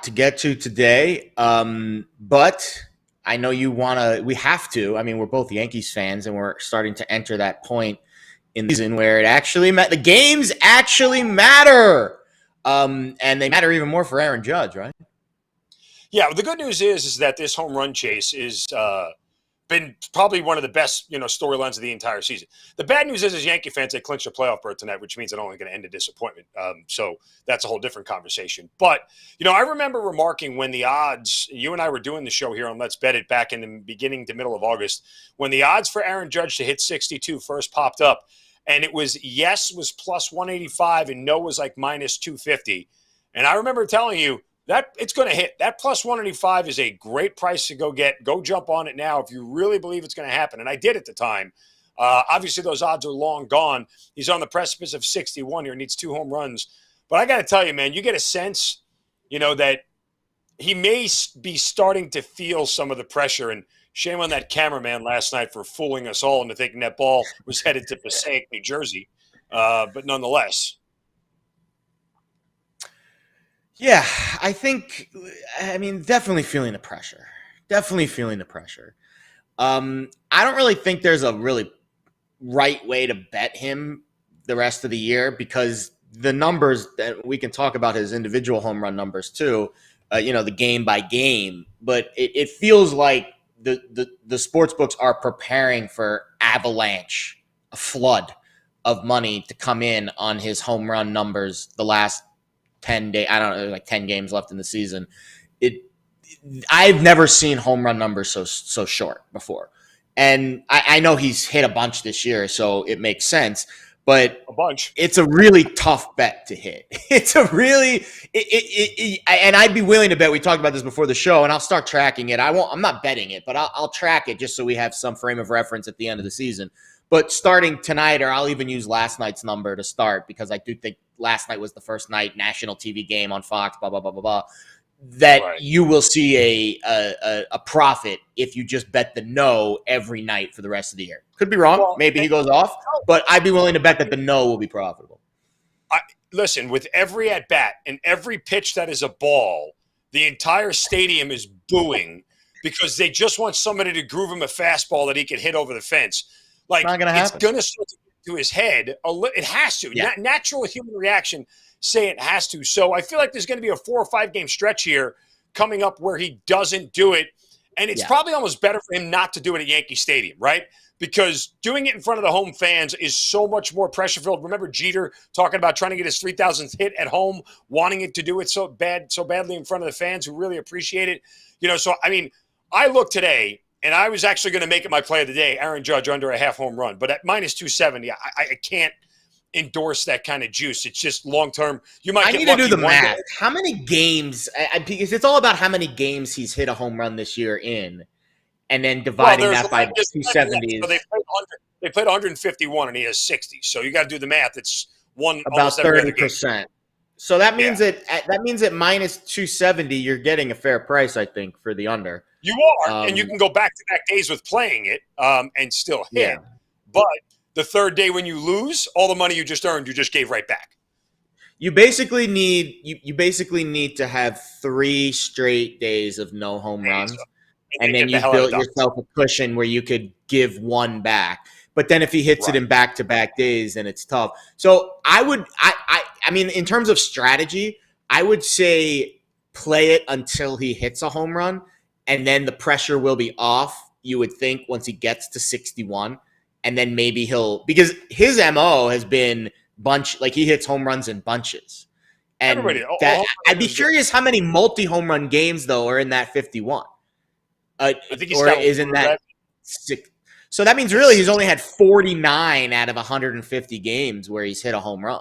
lot to get to today, but I know you want to. We have to. I mean, we're both Yankees fans, and we're starting to enter that point in the season where it actually the games actually matter, and they matter even more for Aaron Judge, right? Yeah, well, the good news is that this home run chase is been probably one of the best, storylines of the entire season. The bad news is, as Yankee fans, they clinched a playoff berth tonight, which means it's only going to end in disappointment. So that's a whole different conversation. But, I remember remarking when the odds, you and I were doing the show here on Let's Bet It back in the beginning to middle of August, when the odds for Aaron Judge to hit 62 first popped up, and it was yes was plus 185 and no was like minus 250. And I remember telling you, that it's going to hit. That plus 185 is a great price to go get. Go jump on it now if you really believe it's going to happen. And I did at the time. Obviously, those odds are long gone. He's on the precipice of 61 here. Needs 2 home runs. But I got to tell you, man, you get a sense, that he may be starting to feel some of the pressure. And shame on that cameraman last night for fooling us all into thinking that ball was headed to Passaic, New Jersey. But nonetheless. Yeah, definitely feeling the pressure. Definitely feeling the pressure. I don't really think there's a really right way to bet him the rest of the year because the numbers that we can talk about his individual home run numbers too, the game by game, but it feels like the sports books are preparing for a flood of money to come in on his home run numbers the last 10 days. I don't know, like 10 games left in the season. I've never seen home run numbers so short before. And I know he's hit a bunch this year, so it makes sense. But a bunch. It's a really tough bet to hit. It's a really and I'd be willing to bet. We talked about this before the show, and I'll start tracking it. I'm not betting it, but I'll track it just so we have some frame of reference at the end of the season. But starting tonight, or I'll even use last night's number to start because I do think last night was the first night national TV game on Fox, blah, blah, blah, blah, blah, that right. You will see a profit if you just bet the no every night for the rest of the year. Could be wrong. Well, maybe he goes off, but I'd be willing to bet that the no will be profitable. Listen, with every at-bat and every pitch that is a ball, the entire stadium is booing because they just want somebody to groove him a fastball that he can hit over the fence. Like, it's going to start to get to his head. It has to. Yeah. Natural human reaction say it has to. So I feel like there's going to be a 4 or 5 game stretch here coming up where he doesn't do it. And it's probably almost better for him not to do it at Yankee Stadium, right? Because doing it in front of the home fans is so much more pressure-filled. Remember Jeter talking about trying to get his 3,000th hit at home, wanting it to do it so badly in front of the fans who really appreciate it. So, I looked today, and I was actually going to make it my play of the day, Aaron Judge under a half home run. But at minus 270, I can't endorse that kind of juice. It's just long-term. I need to do the math. How many games – because it's all about how many games he's hit a home run this year in, and then dividing that by 270. So they played 151, and he has 60. So you got to do the math. It's about 30%. So that means at minus 270, you're getting a fair price, I think, for the under. You are, and you can go back-to-back days with playing it and still hit. Yeah. But the third day when you lose, all the money you just earned, you just gave right back. You basically need to have 3 straight days of no home runs, and then you built yourself a cushion where you could give 1 back. But then if he hits it in back-to-back days, then it's tough. So in terms of strategy, I would say play it until he hits a home run. And then the pressure will be off, you would think, once he gets to 61. And then maybe because his MO has been he hits home runs in bunches. And I'd be curious how many multi-home run games, though, are in that 51. I think he's isn't that 6? So that means really he's only had 49 out of 150 games where he's hit a home run.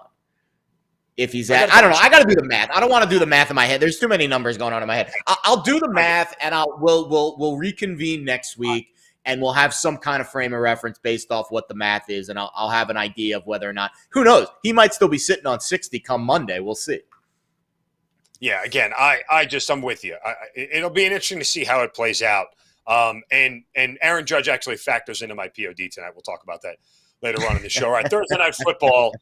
If he's I don't know. I got to do the math. I don't want to do the math in my head. There's too many numbers going on in my head. I'll do the math, and we'll reconvene next week, and we'll have some kind of frame of reference based off what the math is, and I'll have an idea of whether or not. Who knows? He might still be sitting on 60 come Monday. We'll see. Yeah. Again, I'm with you. It'll be interesting to see how it plays out. And Aaron Judge actually factors into my POD tonight. We'll talk about that later on in the show. All right, Thursday Night Football.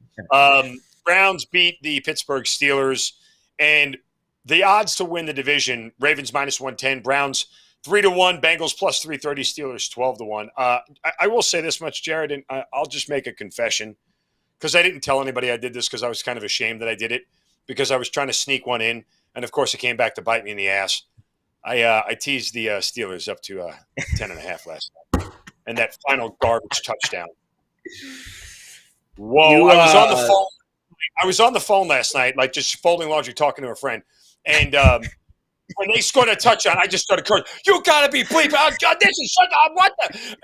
Browns beat the Pittsburgh Steelers, and The odds to win the division: Ravens -110, Browns 3-1, Bengals +330, Steelers 12-1. I will say this much, Jared, and I'll just make a confession because I didn't tell anybody I did this because I was kind of ashamed that I did it because I was trying to sneak one in, and of course it came back to bite me in the ass. I teased the Steelers up to 10.5 last night, and that final garbage touchdown. Whoa! I was on the phone. I was on the phone last night, like just folding laundry, talking to a friend, and when they scored a touchdown, I just started crying. You gotta be bleeping! Oh God, this is shut up! What the?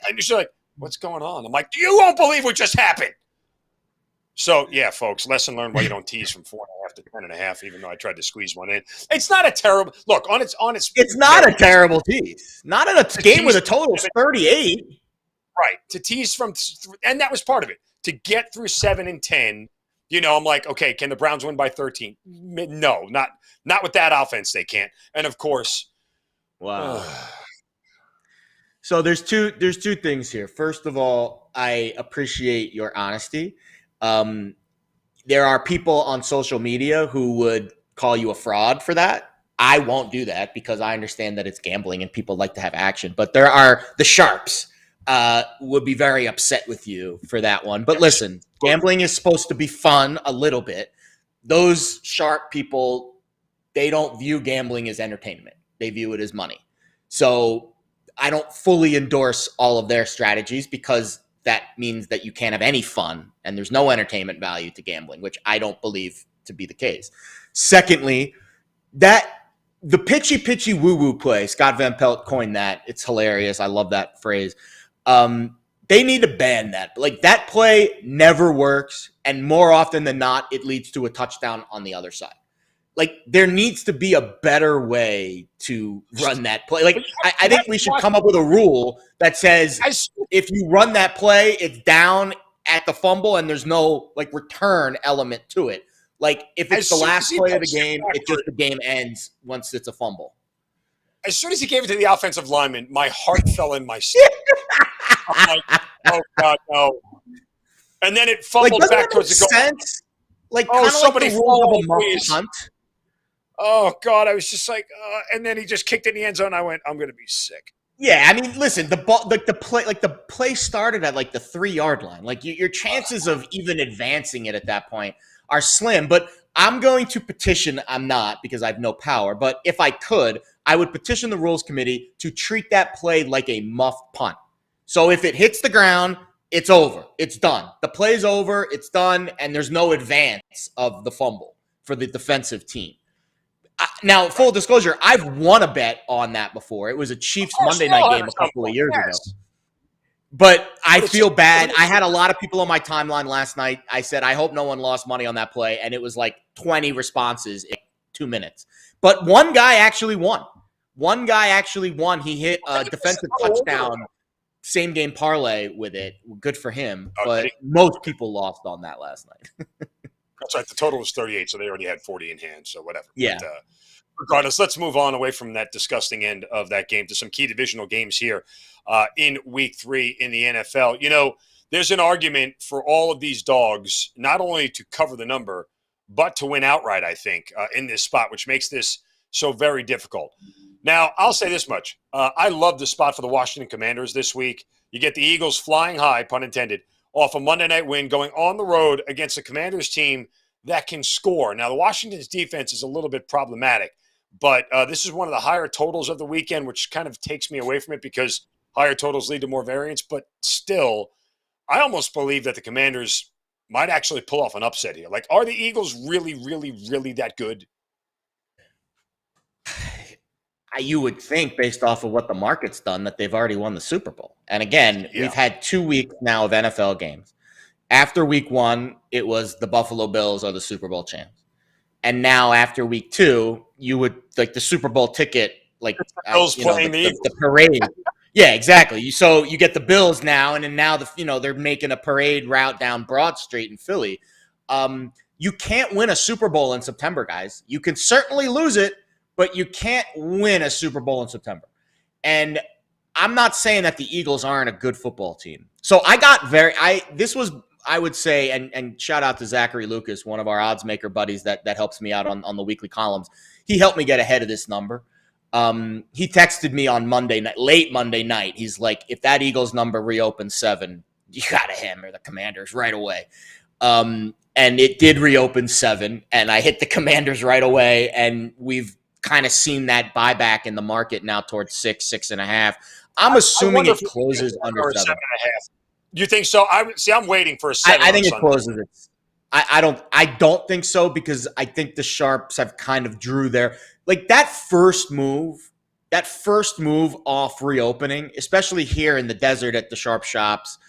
And she's like, "What's going on?" I'm like, "You won't believe what just happened." So yeah, folks, lesson learned: why you don't tease from 4.5 to 10.5, even though I tried to squeeze one in. It's not a terrible look on its. It's not a terrible tease. Not in a game with a total of 38. Right, to tease from, and that was part of it. To get through 7 and 10. I'm like, okay, can the Browns win by 13? No, not with that offense. They can't. And of course, wow. So there's two things here. First of all, I appreciate your honesty. There are people on social media who would call you a fraud for that. I won't do that because I understand that it's gambling and people like to have action. But there are the sharps would be very upset with you for that one. But listen, gambling is supposed to be fun a little bit. Those sharp people, they don't view gambling as entertainment. They view it as money. So I don't fully endorse all of their strategies because that means that you can't have any fun and there's no entertainment value to gambling, which I don't believe to be the case. Secondly, that the pitchy woo-woo play, Scott Van Pelt coined that. It's hilarious. I love that phrase. They need to ban that. Like, that play never works, and more often than not, it leads to a touchdown on the other side. Like, there needs to be a better way to run that play. Like, I think we should come up with a rule that says if you run that play, it's down at the fumble and there's no, like, return element to it. Like, if it's the last play of the game, the game ends once it's a fumble. As soon as he gave it to the offensive lineman, my heart fell in my stomach. I'm like, oh God, no! And then it fumbled back towards the goal. Like, somebody like the hunt. Oh God, I was just like, and then he just kicked it in the end zone. I went, I'm going to be sick. Yeah, I mean, listen, the ball, the play started at like the 3-yard line. Like, your chances of even advancing it at that point are slim. But I'm going to petition. I'm not because I have no power. But if I could, I would petition the rules committee to treat that play like a muffed punt. So if it hits the ground, it's over. It's done. The play's over. It's done. And there's no advance of the fumble for the defensive team. Now, full disclosure, I've won a bet on that before. It was a Chiefs Monday night game a couple of years ago. But I feel bad. I had a lot of people on my timeline last night. I said, I hope no one lost money on that play. And it was like 20 responses in 2 minutes. But one guy actually won. He hit a defensive touchdown, same game parlay with it. Good for him. But most people lost on that last night. That's right. The total was 38, so they already had 40 in hand. So whatever. Yeah. But, regardless, let's move on away from that disgusting end of that game to some key divisional games here in Week 3 in the NFL. There's an argument for all of these dogs not only to cover the number, but to win outright, I think, in this spot, which makes this so very difficult. Now, I'll say this much. I love the spot for the Washington Commanders this week. You get the Eagles flying high, pun intended, off a Monday night win, going on the road against the Commanders team that can score. Now, the Washington's defense is a little bit problematic, but this is one of the higher totals of the weekend, which kind of takes me away from it because higher totals lead to more variance. But still, I almost believe that the Commanders might actually pull off an upset here. Like, are the Eagles really, really, really that good? You would think, based off of what the market's done, that they've already won the Super Bowl. And again, we've had 2 weeks now of NFL games. After week 1, it was the Buffalo Bills are the Super Bowl champs. And now after week 2, you would like the Super Bowl ticket, like Bills playing the parade. Yeah, exactly. So you get the Bills now, and then now they're making a parade route down Broad Street in Philly. You can't win a Super Bowl in September, guys. You can certainly lose it, but you can't win a Super Bowl in September. And I'm not saying that the Eagles aren't a good football team. So this was I would say, and shout out to Zachary Lucas, one of our odds maker buddies that helps me out on the weekly columns. He helped me get ahead of this number. He texted me on Monday night, late Monday night. He's like, if that Eagles number reopens 7, you got to hammer the Commanders right away. And it did reopen 7, and I hit the Commanders right away, and we've kind of seen that buyback in the market now towards 6.5. I'm assuming it closes under 7.5. You think so? I'm waiting for a 7. I think it closes. I don't think so, because I think the Sharps have kind of drew their, like, that first move off reopening, especially here in the desert at the Sharp shops.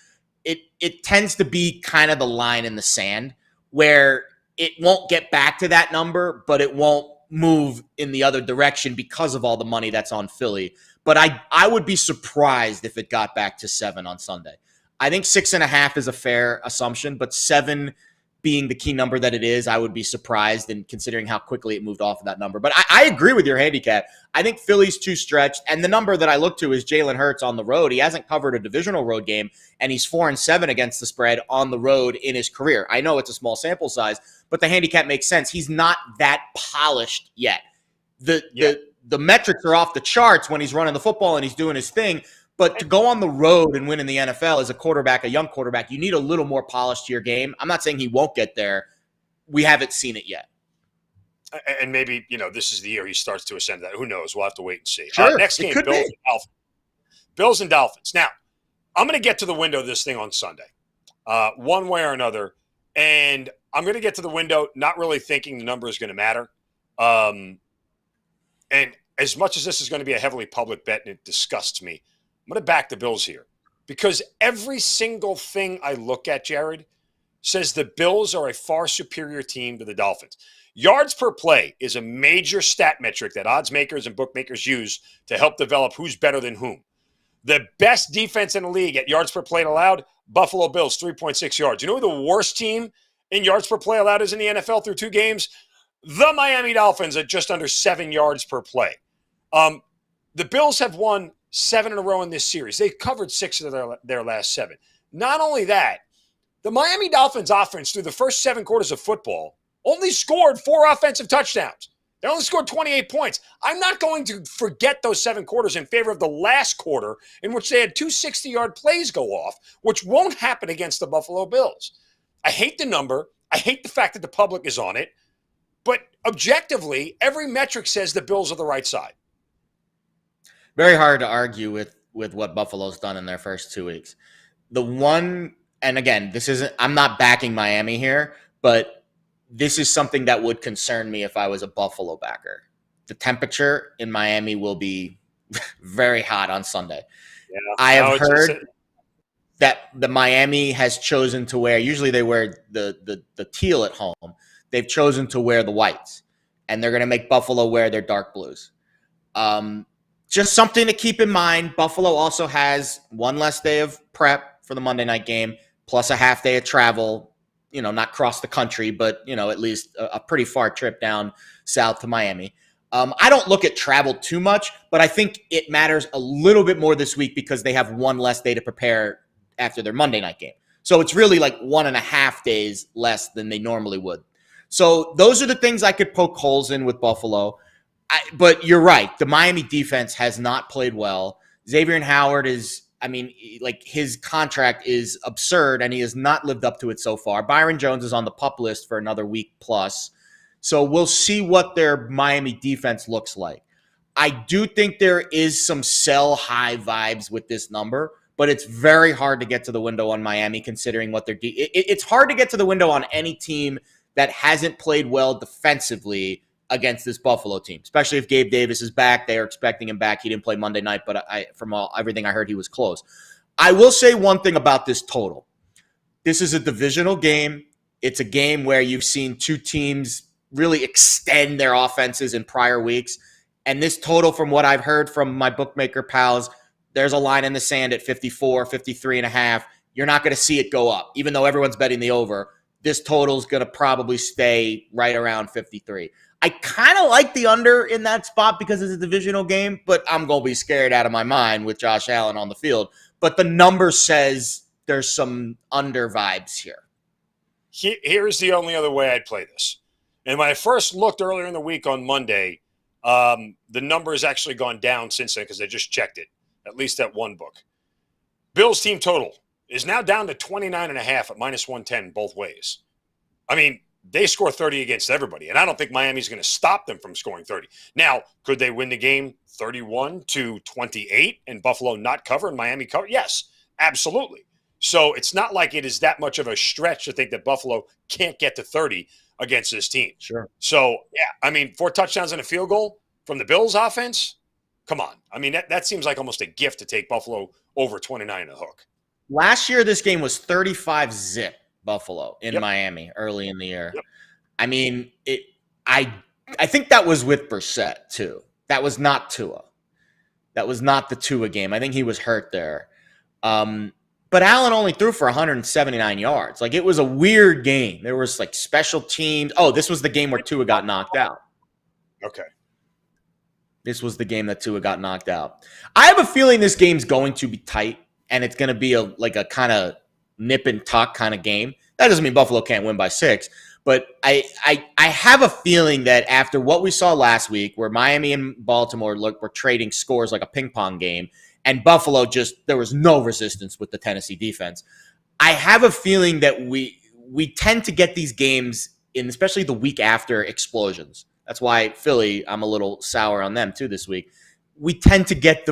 It tends to be kind of the line in the sand where it won't get back to that number, but it won't move in the other direction because of all the money that's on Philly. But I would be surprised if it got back to 7 on Sunday. I think 6.5 is a fair assumption, but 7 being the key number that it is, I would be surprised, in considering how quickly it moved off of that number. But I agree with your handicap. I think Philly's too stretched, and the number that I look to is Jalen Hurts on the road. He hasn't covered a divisional road game, and he's 4-7 against the spread on the road in his career. I know it's a small sample size, but the handicap makes sense. He's not that polished yet. The metrics are off the charts when he's running the football and he's doing his thing. But to go on the road and win in the NFL as a quarterback, a young quarterback, you need a little more polish to your game. I'm not saying he won't get there. We haven't seen it yet. And maybe, this is the year he starts to ascend that. Who knows? We'll have to wait and see. Sure, next game, Bills and Dolphins. Now, I'm going to get to the window of this thing on Sunday, one way or another. And I'm going to get to the window not really thinking the number is going to matter. And as much as this is going to be a heavily public bet and it disgusts me, I'm going to back the Bills here, because every single thing I look at, Jared, says the Bills are a far superior team to the Dolphins. Yards per play is a major stat metric that odds makers and bookmakers use to help develop who's better than whom. The best defense in the league at yards per play allowed, Buffalo Bills, 3.6 yards. You know who the worst team in yards per play allowed is in the NFL through 2 games? The Miami Dolphins at just under 7 yards per play. The Bills have won 7 in a row in this series. They've covered 6 of their last 7. Not only that, the Miami Dolphins offense through the first 7 quarters of football only scored 4 offensive touchdowns. They only scored 28 points. I'm not going to forget those 7 quarters in favor of the last quarter, in which they had 2 60-yard plays go off, which won't happen against the Buffalo Bills. I hate the number. I hate the fact that the public is on it. But objectively, every metric says the Bills are the right side. Very hard to argue with what Buffalo's done in their first 2 weeks. The one, and again, I'm not backing Miami here, but this is something that would concern me if I was a Buffalo backer. The temperature in Miami will be very hot on Sunday. Yeah, I have heard that the Miami has chosen to wear, usually they wear the teal at home. They've chosen to wear the whites, and they're going to make Buffalo wear their dark blues. Just something to keep in mind. Buffalo also has 1 less day of prep for the Monday night game, plus a half day of travel, not cross the country, but, at least a pretty far trip down south to Miami. I don't look at travel too much, but I think it matters a little bit more this week because they have 1 less day to prepare after their Monday night game. So it's really like 1.5 days less than they normally would. So those are the things I could poke holes in with Buffalo. But you're right. The Miami defense has not played well. Xavier Howard his contract is absurd, and he has not lived up to it so far. Byron Jones is on the PUP list for another week plus. So we'll see what their Miami defense looks like. I do think there is some sell high vibes with this number, but it's very hard to get to the window on Miami considering what they're it's hard to get to the window on any team that hasn't played well defensively against this Buffalo team, especially if Gabe Davis is back. They are expecting him back. He didn't play Monday night, but from everything I heard, he was close. I will say one thing about this total. This is a divisional game. It's a game where you've seen 2 teams really extend their offenses in prior weeks. And this total, from what I've heard from my bookmaker pals, there's a line in the sand at 54, 53.5. You're not going to see it go up, even though everyone's betting the over. This total is going to probably stay right around 53. I kind of like the under in that spot because it's a divisional game, but I'm going to be scared out of my mind with Josh Allen on the field. But the number says there's some under vibes here. Here's the only other way I'd play this. And when I first looked earlier in the week on Monday, the number has actually gone down since then because I just checked it, at least at one book. Bills team total is now down to 29.5 at minus 110 both ways. I mean, they score 30 against everybody, and I don't think Miami's going to stop them from scoring 30. Now, could they win the game 31-28 and Buffalo not cover and Miami cover? Yes, absolutely. So it's not like it is that much of a stretch to think that Buffalo can't get to 30 against this team. Sure. So, yeah, I mean, 4 touchdowns and a field goal from the Bills offense, come on. I mean, that seems like almost a gift to take Buffalo over 29 and a hook. Last year, this game was 35-0 Buffalo in Miami early in the year. Yep. I mean, I think that was with Brissett, too. That was not Tua. That was not the Tua game. I think he was hurt there. But Allen only threw for 179 yards. Like, it was a weird game. There was, like, special teams. Oh, this was the game where Tua got knocked out. Okay. This was the game that Tua got knocked out. I have a feeling this game's going to be tight, and it's going to be a kind of nip and tuck kind of game. That doesn't mean Buffalo can't win by 6. But I have a feeling that after what we saw last week, where Miami and Baltimore were trading scores like a ping pong game, and Buffalo there was no resistance with the Tennessee defense. I have a feeling that we tend to get these games in, especially the week after, explosions. That's why Philly, I'm a little sour on them too this week. We tend to get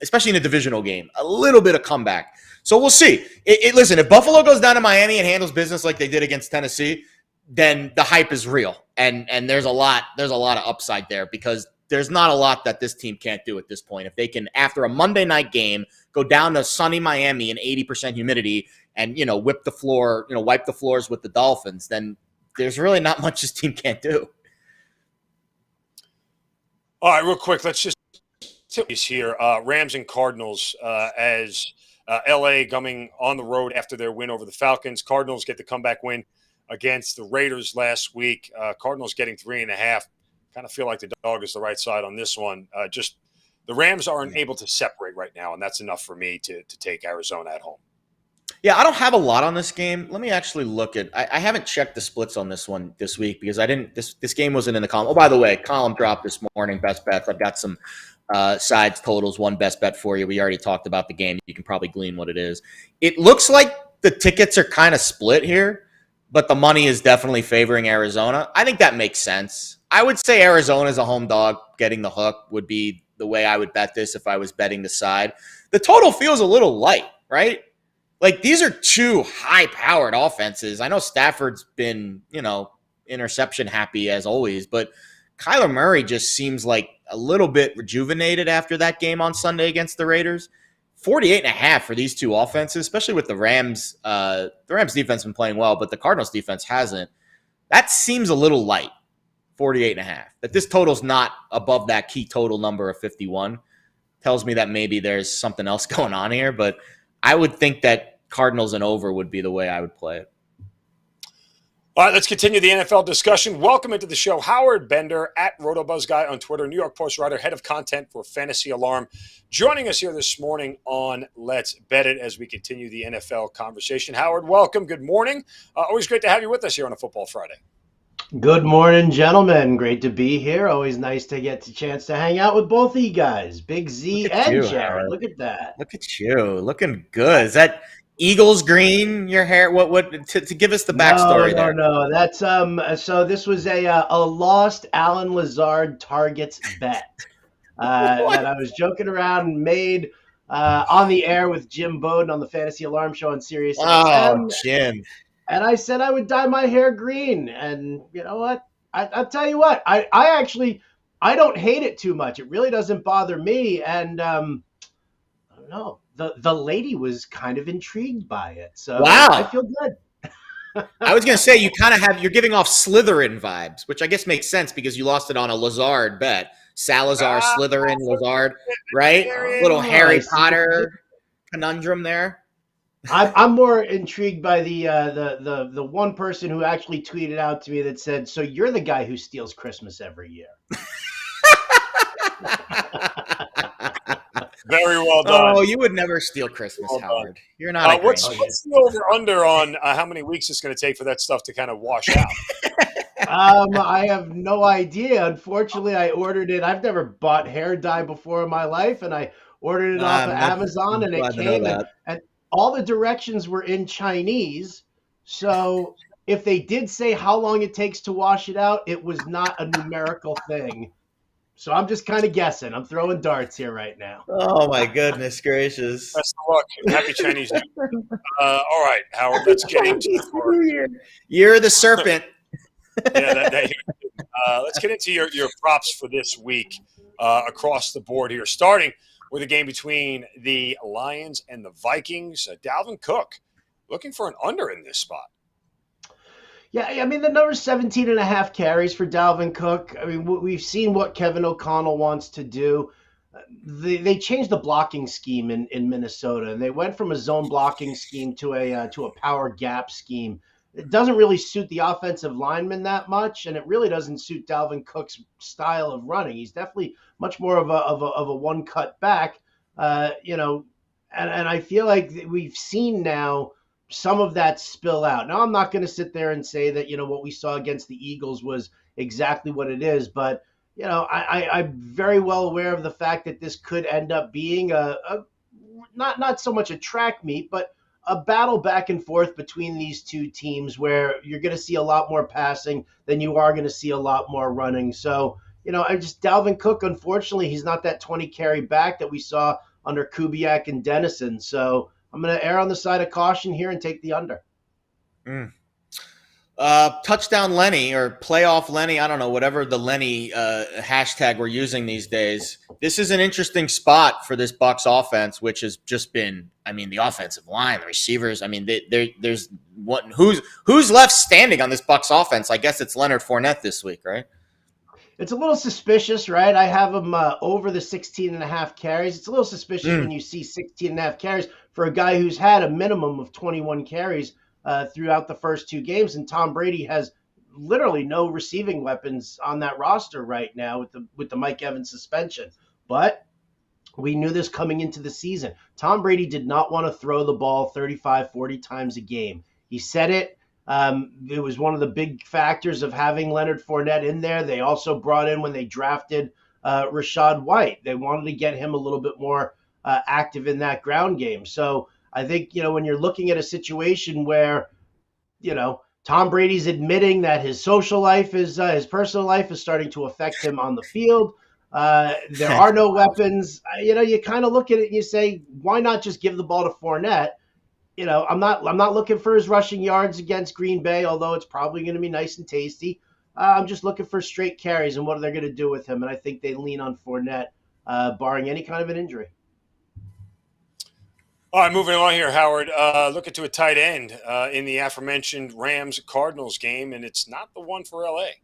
especially in a divisional game, a little bit of comeback. So we'll see. Listen, if Buffalo goes down to Miami and handles business like they did against Tennessee, then the hype is real, and there's a lot of upside there because there's not a lot that this team can't do at this point. If they can, after a Monday night game, go down to sunny Miami and 80% humidity and, wipe the floors with the Dolphins, then there's really not much this team can't do. All right, real quick, let's just here. Rams and Cardinals as L.A. coming on the road after their win over the Falcons. Cardinals get the comeback win against the Raiders last week. Cardinals getting 3.5. Kind of feel like the dog is the right side on this one. Just the Rams aren't able to separate right now, and that's enough for me to take Arizona at home. Yeah, I don't have a lot on this game. Let me actually look at. I haven't checked the splits on this one this week because I didn't. This game wasn't in the column. Oh, by the way, column dropped this morning. Best bets. I've got some sides totals. One best bet for you. We already talked about the game. You can probably glean what it is. It looks like the tickets are kind of split here, but the money is definitely favoring Arizona. I think that makes sense. I would say Arizona as a home dog getting the hook would be the way I would bet this if I was betting the side. The total feels a little light, right? Like, these are two high-powered offenses. I know Stafford's been, interception happy as always, but Kyler Murray just seems like a little bit rejuvenated after that game on Sunday against the Raiders. 48.5 for these two offenses, especially with the Rams. The Rams defense been playing well, but the Cardinals defense hasn't. That seems a little light, 48.5. That this total's not above that key total number of 51 tells me that maybe there's something else going on here, but I would think that Cardinals and over would be the way I would play it. All right, let's continue the NFL discussion. Welcome into the show, Howard Bender at RotoBuzzGuy on Twitter, New York Post writer, head of content for Fantasy Alarm, joining us here this morning on Let's Bet It as we continue the NFL conversation. Howard, welcome. Good morning. Always great to have you with us here on a Football Friday. Good morning, gentlemen. Great to be here. Always nice to get the chance to hang out with both of you guys, Big Z and Jared. Look at that. Look at you, looking good. Is that Eagles green? Your hair? What? To give us the backstory there. No. That's So this was a lost Alan Lazard targets bet that I was joking around and made on the air with Jim Bowden on the Fantasy Alarm Show on Sirius XM. Jim. And I said I would dye my hair green. And you know what? I'll tell you what. I don't hate it too much. It really doesn't bother me. And I don't know. The lady was kind of intrigued by it. So wow. I feel good. I was going to say you're giving off Slytherin vibes, which I guess makes sense because you lost it on a Lazard bet. Salazar, Slytherin, Lazard, right? Little Harry Potter conundrum there. I'm more intrigued by the one person who actually tweeted out to me that said, "So you're the guy who steals Christmas every year." Very well done. Oh, you would never steal Christmas, Well done. Howard. You're not a What's Grinch. the over-under on how many weeks it's going to take for that stuff to kind of wash out? I have no idea. Unfortunately, I ordered it. I've never bought hair dye before in my life, and I ordered it off of Amazon, and it glad to know came, that. and all the directions were in Chinese. So if they did say how long it takes to wash it out, it was not a numerical thing. So I'm just kind of guessing. I'm throwing darts here right now. Oh my goodness gracious! Best of luck. Happy Chinese New Year. All right, Howard. Let's get into Year of the Serpent. Let's get into your props for this week across the board here, starting with a game between the Lions and the Vikings. Dalvin Cook looking for an under in this spot. Yeah, I mean, the number's 17.5 carries for Dalvin Cook. I mean, we've seen what Kevin O'Connell wants to do. They changed the blocking scheme in Minnesota, and they went from a zone blocking scheme to a power gap scheme. It doesn't really suit the offensive lineman that much, and it really doesn't suit Dalvin Cook's style of running. He's definitely much more of a one cut back, and I feel like we've seen now some of that spill out. Now, I'm not going to sit there and say that, what we saw against the Eagles was exactly what it is, but, I'm very well aware of the fact that this could end up being not so much a track meet, but a battle back and forth between these two teams where you're going to see a lot more passing than you are going to see a lot more running. So, Dalvin Cook, unfortunately, he's not that 20 carry back that we saw under Kubiak and Dennison. So I'm going to err on the side of caution here and take the under. Touchdown Lenny or playoff Lenny, I don't know, whatever the Lenny hashtag we're using these days. This is an interesting spot for this Bucs offense, which has just been, the offensive line, the receivers. There's what who's left standing on this Bucs offense? I guess it's Leonard Fournette this week, right? It's a little suspicious, right? I have him over the 16.5 carries. It's a little suspicious when you see 16.5 carries for a guy who's had a minimum of 21 carries throughout the first two games. And Tom Brady has literally no receiving weapons on that roster right now with the Mike Evans suspension. But we knew this coming into the season. Tom Brady did not want to throw the ball 35, 40 times a game. He said it. It was one of the big factors of having Leonard Fournette in there. They also brought in when they drafted Rachaad White. They wanted to get him a little bit more active in that ground game. So I think, when you're looking at a situation where, Tom Brady's admitting that his social life his personal life is starting to affect him on the field. There are no weapons. You kind of look at it and you say, why not just give the ball to Fournette? I'm not looking for his rushing yards against Green Bay, although it's probably going to be nice and tasty. I'm just looking for straight carries and what they're going to do with him. And I think they lean on Fournette, barring any kind of an injury. All right, moving on here, Howard. Looking to a tight end in the aforementioned Rams-Cardinals game, and it's not the one for L.A.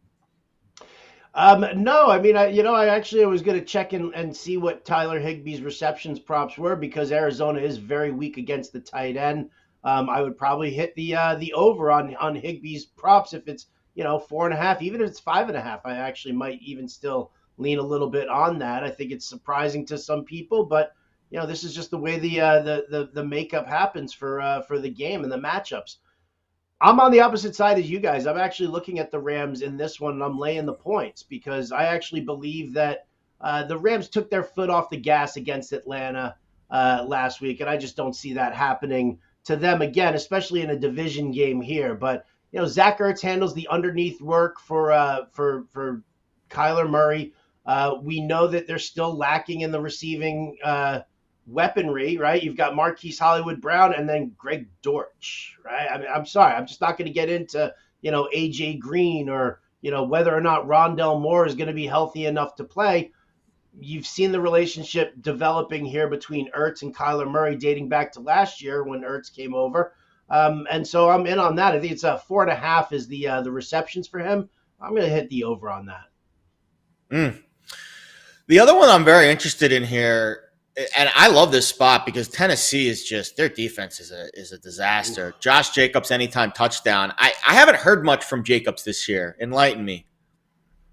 No, I was going to check and see what Tyler Higbee's receptions props were because Arizona is very weak against the tight end. I would probably hit the over on Higbee's props if it's 4.5, even if it's 5.5. I actually might even still lean a little bit on that. I think it's surprising to some people, but this is just the way the makeup happens for the game and the matchups. I'm on the opposite side as you guys. I'm actually looking at the Rams in this one, and I'm laying the points because I actually believe that the Rams took their foot off the gas against Atlanta last week, and I just don't see that happening to them again, especially in a division game here. But Zach Ertz handles the underneath work for Kyler Murray. We know that they're still lacking in the receiving weaponry, right? You've got Marquise Hollywood Brown and then Greg Dortch, right? I'm sorry. I'm just not going to get into, AJ Green or, whether or not Rondell Moore is going to be healthy enough to play. You've seen the relationship developing here between Ertz and Kyler Murray dating back to last year when Ertz came over. And so I'm in on that. I think it's 4.5 is the receptions for him. I'm going to hit the over on that. The other one I'm very interested in here, and I love this spot because Tennessee is just, their defense is a disaster. Ooh. Josh Jacobs anytime touchdown. I haven't heard much from Jacobs this year. Enlighten me.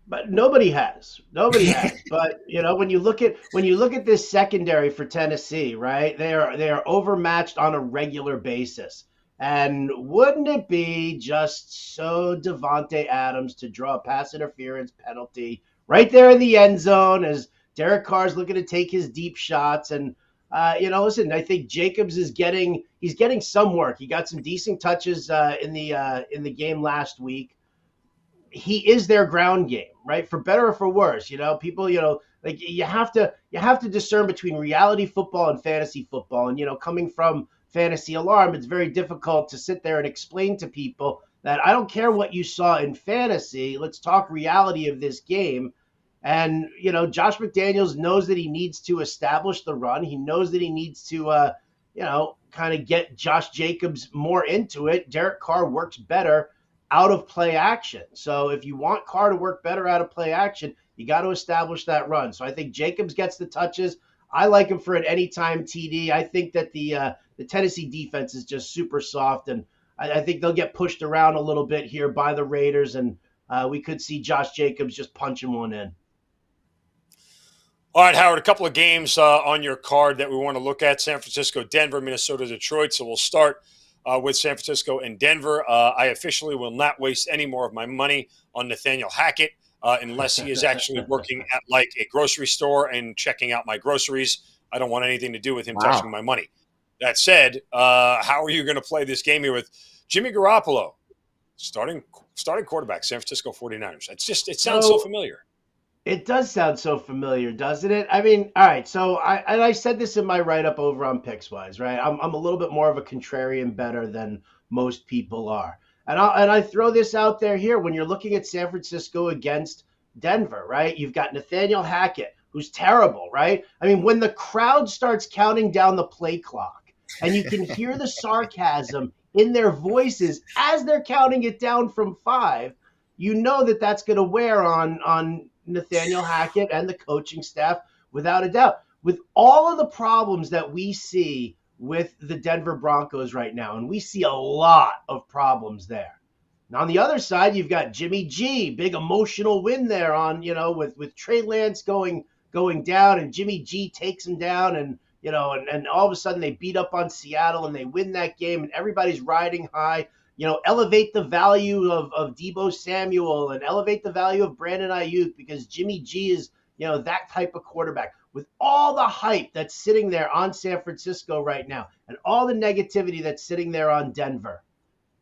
But nobody has. Nobody has. But when you look at this secondary for Tennessee, right? They are overmatched on a regular basis. And wouldn't it be just so Devontae Adams to draw a pass interference penalty right there in the end zone as Derek Carr's looking to take his deep shots? And listen, I think Jacobs he's getting some work. He got some decent touches in the game last week. He is their ground game, right? For better or for worse, people, like you have to discern between reality football and fantasy football. And coming from Fantasy Alarm, it's very difficult to sit there and explain to people that I don't care what you saw in fantasy. Let's talk reality of this game. And Josh McDaniels knows that he needs to establish the run. He knows that he needs to kind of get Josh Jacobs more into it. Derek Carr works better out of play action. So if you want Carr to work better out of play action, you got to establish that run. So I think Jacobs gets the touches. I like him for an anytime TD. I think that the Tennessee defense is just super soft, and I think they'll get pushed around a little bit here by the Raiders, and we could see Josh Jacobs just punching one in. All right, Howard, a couple of games on your card that we want to look at: San Francisco, Denver, Minnesota, Detroit. So we'll start with San Francisco and Denver. I officially will not waste any more of my money on Nathaniel Hackett unless he is actually working at like a grocery store and checking out my groceries. I don't want anything to do with him touching my money. That said, how are you going to play this game here with Jimmy Garoppolo, starting quarterback, San Francisco 49ers? It sounds so familiar. It does sound so familiar, doesn't it? I mean, all right. So I said this in my write-up over on Pickswise, right? I'm a little bit more of a contrarian bettor than most people are. And I throw this out there here when you're looking at San Francisco against Denver, right? You've got Nathaniel Hackett, who's terrible, right? I mean, when the crowd starts counting down the play clock and you can hear the sarcasm in their voices as they're counting it down from 5, you know that that's going to wear on Nathaniel Hackett and the coaching staff without a doubt. With all of the problems that we see with the Denver Broncos right now, and we see a lot of problems there. Now on the other side, you've got Jimmy G, big emotional win there on, with Trey Lance going down, and Jimmy G takes him down, and and all of a sudden they beat up on Seattle and they win that game, and everybody's riding high. Elevate the value of Deebo Samuel and elevate the value of Brandon Ayuk because Jimmy G is, that type of quarterback. With all the hype that's sitting there on San Francisco right now and all the negativity that's sitting there on Denver,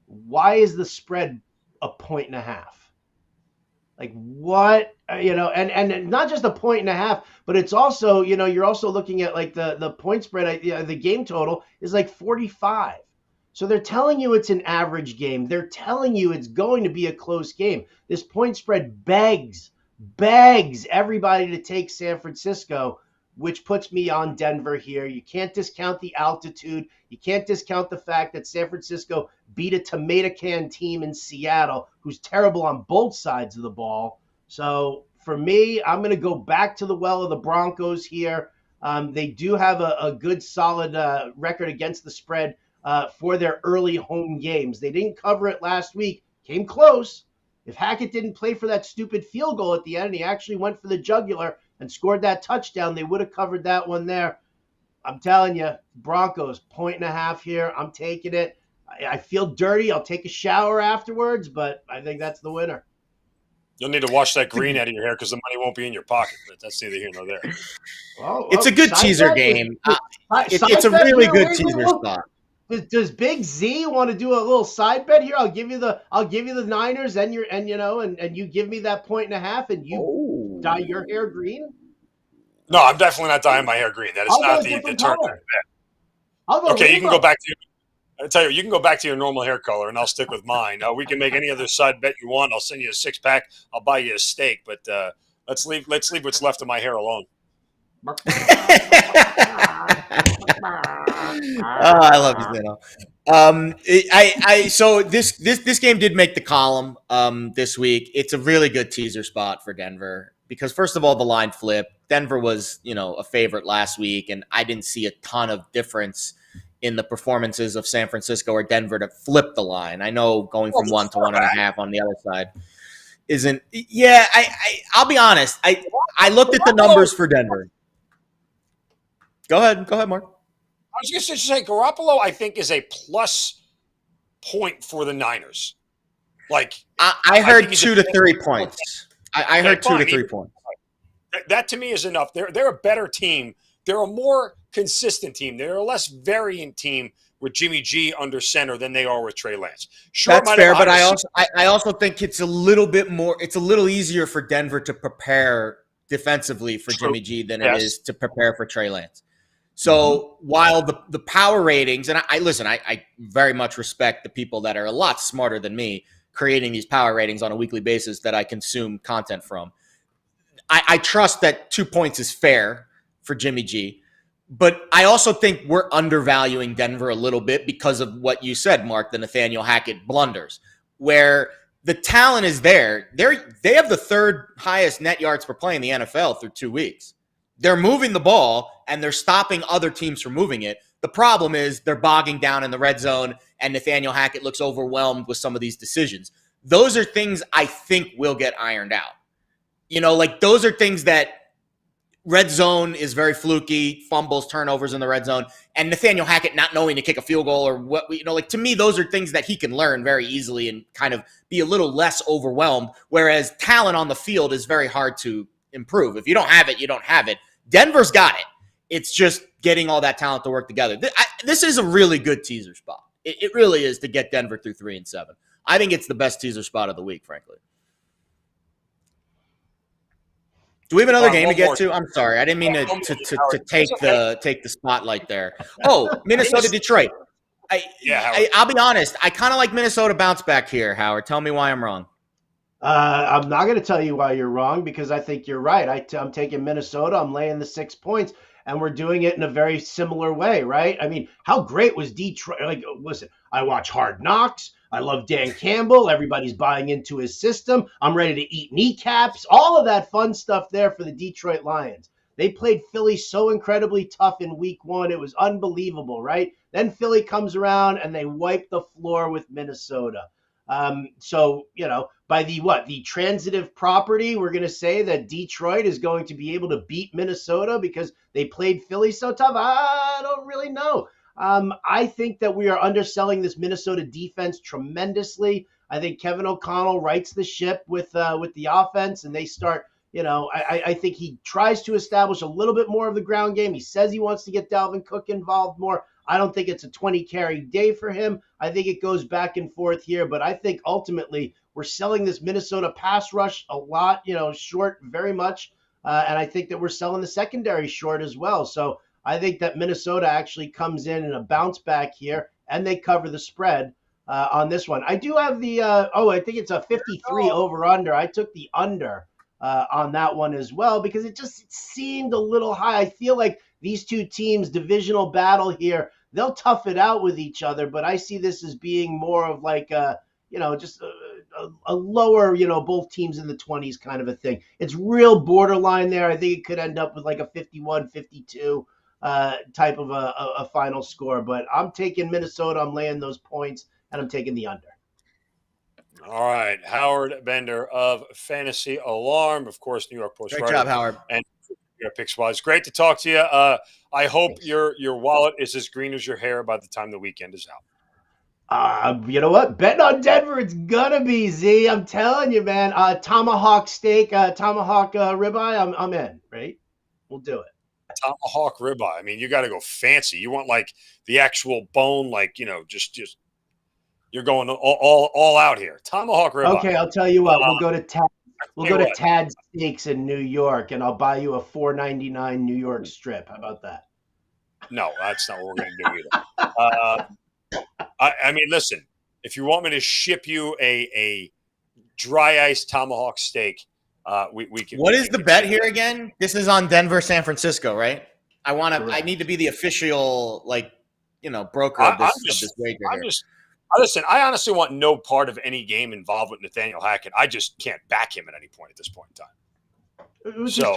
why is the spread 1.5? Like what, and not just 1.5, but it's also, you're also looking at like the point spread, the game total is like 45. So they're telling you it's an average game. They're telling you it's going to be a close game. This point spread begs everybody to take San Francisco, which puts me on Denver here. You can't discount the altitude. You can't discount the fact that San Francisco beat a tomato can team in Seattle, who's terrible on both sides of the ball. So for me, I'm going to go back to the well of the Broncos here. They do have a good, solid record against the spread for their early home games. They didn't cover it last week. Came close. If Hackett didn't play for that stupid field goal at the end and he actually went for the jugular and scored that touchdown, they would have covered that one there. I'm telling you, Broncos, 1.5 here. I'm taking it. I feel dirty. I'll take a shower afterwards, but I think that's the winner. You'll need to wash that green out of your hair because the money won't be in your pocket. But that's neither here nor there. It's a good teaser game. It's a really good teaser spot. Does Big Z want to do a little side bet here? I'll give you the Niners and you give me that 1.5 and you dye your hair green. No, I'm definitely not dyeing my hair green. That is not the term. Okay, you can go back to. I tell you, you can go back to your normal hair color, and I'll stick with mine. We can make any other side bet you want. I'll send you a 6-pack. I'll buy you a steak, but let's leave what's left of my hair alone. I love you, Zeno. So this game did make the column this week. It's a really good teaser spot for Denver because first of all, the line flipped. Denver was, a favorite last week, and I didn't see a ton of difference in the performances of San Francisco or Denver to flip the line. I know going from 1 to 1.5 on the other side isn't. Yeah, I'll be honest. I looked at the numbers for Denver. Go ahead, Mark. I was going to say Garoppolo, I think, is a plus point for the Niners. Like I heard 2 to 3 points. I heard 2 to 3 points. That to me is enough. They're a better team. They're a more consistent team. They're a less variant team with Jimmy G under center than they are with Trey Lance. Sure, that's fair, but I also think it's a little bit more. It's a little easier for Denver to prepare defensively for Jimmy G than it is to prepare for Trey Lance. So while the power ratings, and I very much respect the people that are a lot smarter than me creating these power ratings on a weekly basis that I consume content from. I trust that 2 points is fair for Jimmy G, but I also think we're undervaluing Denver a little bit because of what you said, Mark, the Nathaniel Hackett blunders, where the talent is there. They have the 3rd highest net yards per play in the NFL through 2 weeks. They're moving the ball, and they're stopping other teams from moving it. The problem is they're bogging down in the red zone, and Nathaniel Hackett looks overwhelmed with some of these decisions. Those are things I think will get ironed out. Those are things that red zone is very fluky, fumbles, turnovers in the red zone, and Nathaniel Hackett not knowing to kick a field goal or what, to me, those are things that he can learn very easily and kind of be a little less overwhelmed, whereas talent on the field is very hard to improve. If you don't have it, you don't have it. Denver's got it. It's just getting all that talent to work together. This is a really good teaser spot. It really is to get Denver through 3 and 7. I think it's the best teaser spot of the week, frankly. Do we have another game to get to? I'm sorry. I didn't mean to take the spotlight there. Oh, Minnesota, Detroit. I'll be honest. I kind of like Minnesota bounce back here, Howard. Tell me why I'm wrong. I'm not going to tell you why you're wrong because I think you're right. I'm taking Minnesota. I'm laying the 6 points, and we're doing it in a very similar way, right? I mean, how great was Detroit? Like, listen, I watch Hard Knocks. I love Dan Campbell. Everybody's buying into his system. I'm ready to eat kneecaps. All of that fun stuff there for the Detroit Lions. They played Philly so incredibly tough in week 1. It was unbelievable, right? Then Philly comes around, and they wipe the floor with Minnesota. So, by the transitive property, we're going to say that Detroit is going to be able to beat Minnesota because they played Philly so tough. I don't really know. I think that we are underselling this Minnesota defense tremendously. I think Kevin O'Connell rights the ship with the offense, and they start, I think he tries to establish a little bit more of the ground game. He says he wants to get Dalvin Cook involved more. I don't think it's a 20-carry day for him. I think it goes back and forth here, but I think ultimately we're selling this Minnesota pass rush a lot, short very much, and I think that we're selling the secondary short as well. So I think that Minnesota actually comes in a bounce back here, and they cover the spread on this one. I do have the I think it's a 53 over-under. I took the under on that one as well because it seemed a little high. I feel like these two teams, divisional battle here, they'll tough it out with each other, but I see this as being more of like just a lower, both teams in the 20s kind of a thing. It's real borderline there. I think it could end up with like a 51-52 type of a final score, but I'm taking Minnesota. I'm laying those points, and I'm taking the under. All right, Howard Bender of Fantasy Alarm, of course, New York Post. Great job, Howard. And Pickswise. Great to talk to you. I hope your wallet is as green as your hair by the time the weekend is out. You know what? Betting on Denver, it's gonna be Z. I'm telling you, man. Tomahawk steak, tomahawk ribeye. I'm in. Right? We'll do it. Tomahawk ribeye. I mean, you got to go fancy. You want like the actual bone, like just you're going all out here. Tomahawk ribeye. Okay, I'll tell you what. We'll go to Tad Steaks in New York, and I'll buy you a $4.99 New York strip. How about that? No, that's not what we're going to do either. I mean, listen, if you want me to ship you a dry ice tomahawk steak, we can. What is the bet here again? This is on Denver, San Francisco, right? I need to be the official, broker of this wager here. Listen, I honestly want no part of any game involved with Nathaniel Hackett. I just can't back him at any point at this point in time. So,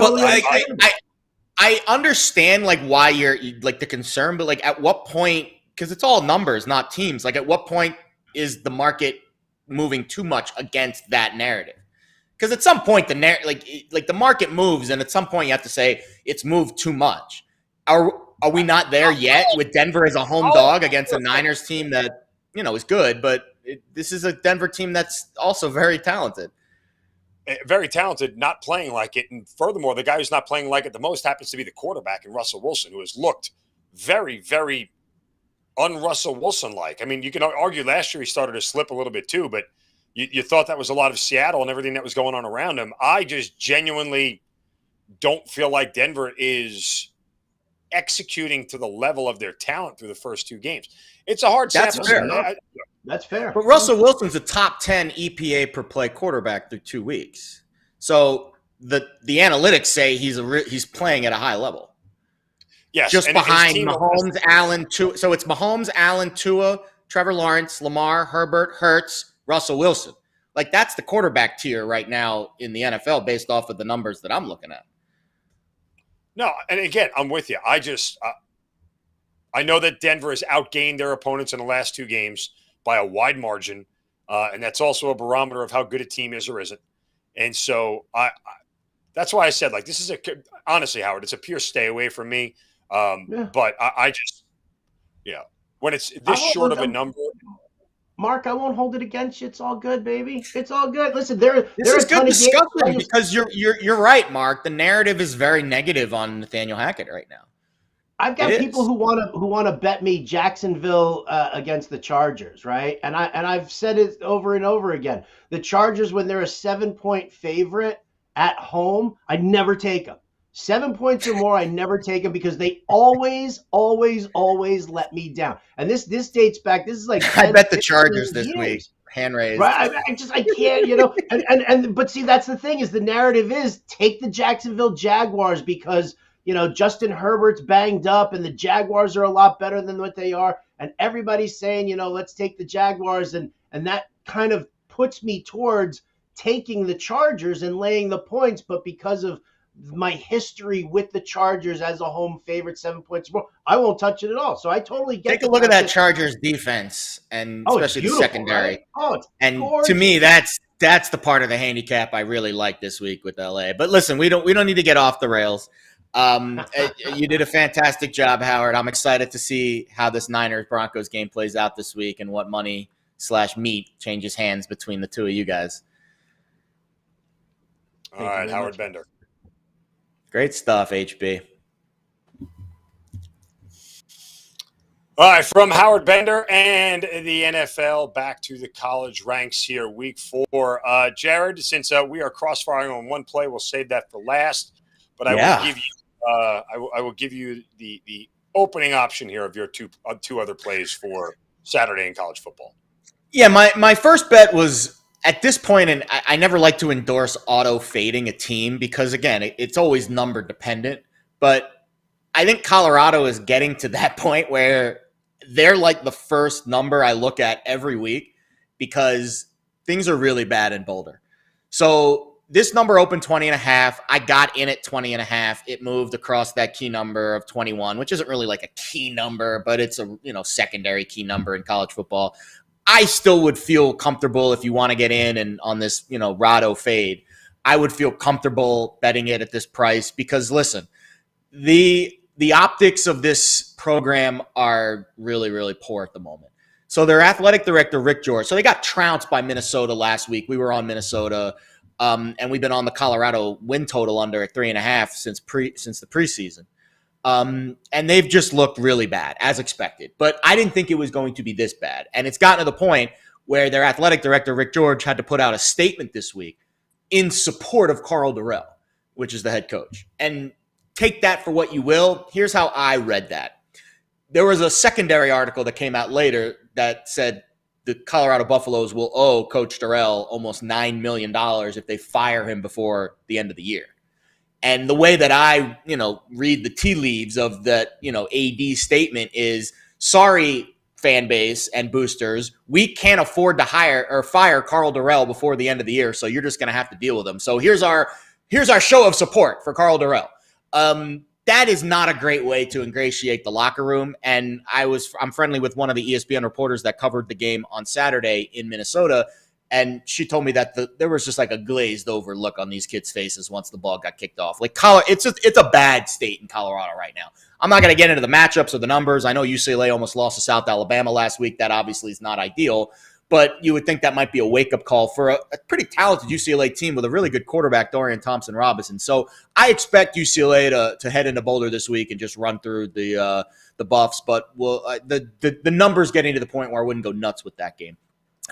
I understand why you're the concern, but at what point? Because it's all numbers, not teams. At what point is the market moving too much against that narrative? Because at some point, like the market moves, and at some point you have to say it's moved too much. Are we not there yet with Denver as a home dog against a Niners team that, is good, but this is a Denver team that's also very talented. Very talented, not playing like it. And furthermore, the guy who's not playing like it the most happens to be the quarterback in Russell Wilson, who has looked very, very un-Russell Wilson-like. I mean, you can argue last year he started to slip a little bit too, but you thought that was a lot of Seattle and everything that was going on around him. I just genuinely don't feel like Denver is executing to the level of their talent through the first two games. It's a hard sample. That's fair. But Russell Wilson's a top 10 EPA per play quarterback through 2 weeks. So the analytics say he's playing at a high level. Yes, just behind Mahomes, Allen, Tua. So it's Mahomes, Allen, Tua, Trevor Lawrence, Lamar, Herbert, Hurts, Russell Wilson. Like, that's the quarterback tier right now in the NFL based off of the numbers that I'm looking at. No, and again, I'm with you. I know that Denver has outgained their opponents in the last two games by a wide margin, and that's also a barometer of how good a team is or isn't. And so that's why I said, like, this is honestly, Howard, it's a pure stay away from me. But I just, when it's this short of a number. Mark, I won't hold it against you. It's all good, baby. It's all good. Listen, this is good discussion because you're right, Mark. The narrative is very negative on Nathaniel Hackett right now. I've got people who want to bet me Jacksonville against the Chargers, right? And I've said it over and over again. The Chargers, when they're a 7-point favorite at home, I never take them. 7 points or more, I never take them because they always let me down. And this dates back. This is like 10, I bet the Chargers this years. Week. Hand raised. Right? I can't, but see, that's the thing is the narrative is take the Jacksonville Jaguars because Justin Herbert's banged up and the Jaguars are a lot better than what they are. And everybody's saying, let's take the Jaguars. And that kind of puts me towards taking the Chargers and laying the points. But because of my history with the Chargers as a home favorite, 7 points more, I won't touch it at all. So I totally get. Take a look at that Chargers defense, and especially the secondary. Right? Oh, it's and gorgeous. To me, that's the part of the handicap I really like this week with LA. But listen, we don't need to get off the rails. You did a fantastic job, Howard. I'm excited to see how this Niners-Broncos game plays out this week and what money/meat changes hands between the two of you guys. All right, Howard Bender. Great stuff, HB. All right, from Howard Bender and the NFL back to the college ranks here, week 4. Jared, since we are cross-firing on one play, we'll save that for last. But I will give you, I will give you the opening option here of your two other plays for Saturday in college football. Yeah, my first bet was at this point, and I never like to endorse auto fading a team because, again, it's always number dependent. But I think Colorado is getting to that point where they're like the first number I look at every week because things are really bad in Boulder. So this number opened 20.5. I got in at 20.5. It moved across that key number of 21, which isn't really like a key number, but it's a secondary key number in college football. I still would feel comfortable if you want to get in and on this, Rado fade. I would feel comfortable betting it at this price because, listen, the optics of this program are really, really poor at the moment. So their athletic director, Rick George, so they got trounced by Minnesota last week. We were on Minnesota, and we've been on the Colorado win total under at 3.5 since the preseason. And they've just looked really bad, as expected. But I didn't think it was going to be this bad. And it's gotten to the point where their athletic director, Rick George, had to put out a statement this week in support of Carl Durrell, which is the head coach. And take that for what you will. Here's how I read that. There was a secondary article that came out later that said the Colorado Buffaloes will owe Coach Durrell almost $9 million if they fire him before the end of the year. And the way that I, read the tea leaves of that, AD statement is, sorry, fan base and boosters, we can't afford to hire or fire Carl Durrell before the end of the year, so you're just going to have to deal with him. So here's our show of support for Carl Durrell. That is not a great way to ingratiate the locker room. And I'm friendly with one of the ESPN reporters that covered the game on Saturday in Minnesota. And she told me that there was just like a glazed over look on these kids' faces once the ball got kicked off. Like, it's a bad state in Colorado right now. I'm not going to get into the matchups or the numbers. I know UCLA almost lost to South Alabama last week. That obviously is not ideal, but you would think that might be a wake-up call for a pretty talented UCLA team with a really good quarterback, Dorian Thompson-Robinson. So I expect UCLA to head into Boulder this week and just run through the Buffs, but the numbers getting to the point where I wouldn't go nuts with that game.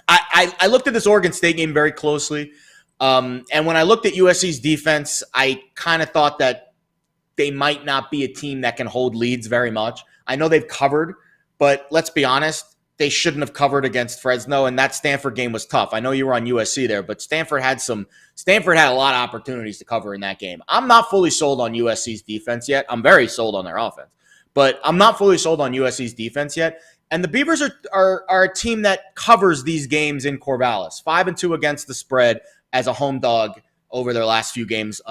I looked at this Oregon State game very closely, and when I looked at USC's defense, I kind of thought that they might not be a team that can hold leads very much. I know they've covered, but let's be honest, they shouldn't have covered against Fresno, and that Stanford game was tough. I know you were on USC there, but Stanford had a lot of opportunities to cover in that game. I'm not fully sold on USC's defense yet. I'm very sold on their offense, but I'm not fully sold on USC's defense yet. And the Beavers are a team that covers these games in Corvallis, 5-2 against the spread as a home dog over their last few games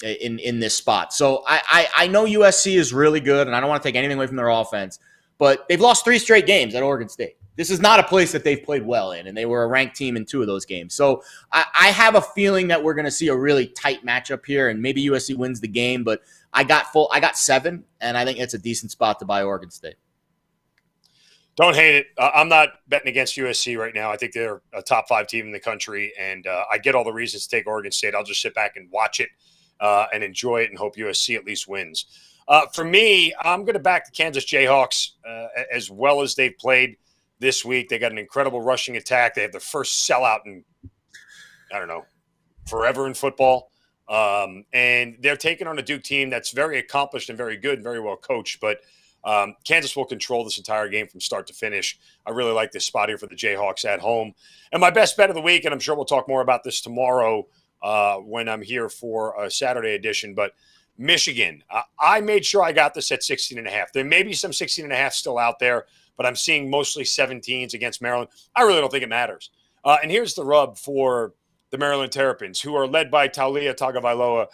in this spot. So I know USC is really good, and I don't want to take anything away from their offense, but they've lost 3 straight games at Oregon State. This is not a place that they've played well in, and they were a ranked team in 2 of those games. So I have a feeling that we're going to see a really tight matchup here, and maybe USC wins the game, but I got 7, and I think it's a decent spot to buy Oregon State. Don't hate it. I'm not betting against USC right now. I think they're a top 5 team in the country, and I get all the reasons to take Oregon State. I'll just sit back and watch it and enjoy it and hope USC at least wins. For me, I'm going to back the Kansas Jayhawks as well as they've played this week. They got an incredible rushing attack. They have the first sellout in, I don't know, forever in football. And they're taking on a Duke team that's very accomplished and very good and very well coached, but Kansas will control this entire game from start to finish. I really like this spot here for the Jayhawks at home. And my best bet of the week, and I'm sure we'll talk more about this tomorrow when I'm here for a Saturday edition, but Michigan. I made sure I got this at 16.5. There may be some 16.5 still out there, but I'm seeing mostly 17s against Maryland. I really don't think it matters. And here's the rub for the Maryland Terrapins, who are led by Taulia Tagovailoa,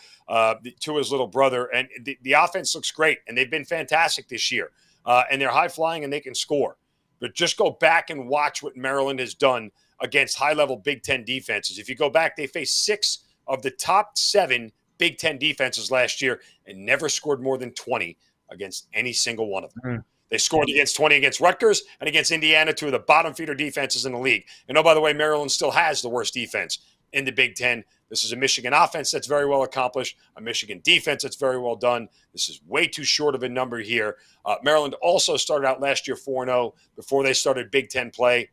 Tua's little brother. And the offense looks great, and they've been fantastic this year. And they're high-flying, and they can score. But just go back and watch what Maryland has done against high-level Big Ten defenses. If you go back, they faced 6 of the top 7 Big Ten defenses last year and never scored more than 20 against any single one of them. Mm. They scored against 20 against Rutgers and against Indiana, 2 of the bottom feeder defenses in the league. And oh, by the way, Maryland still has the worst defense in the Big Ten. This is a Michigan offense that's very well accomplished, a Michigan defense that's very well done. This is way too short of a number here. Maryland also started out last year 4-0 before they started Big Ten play.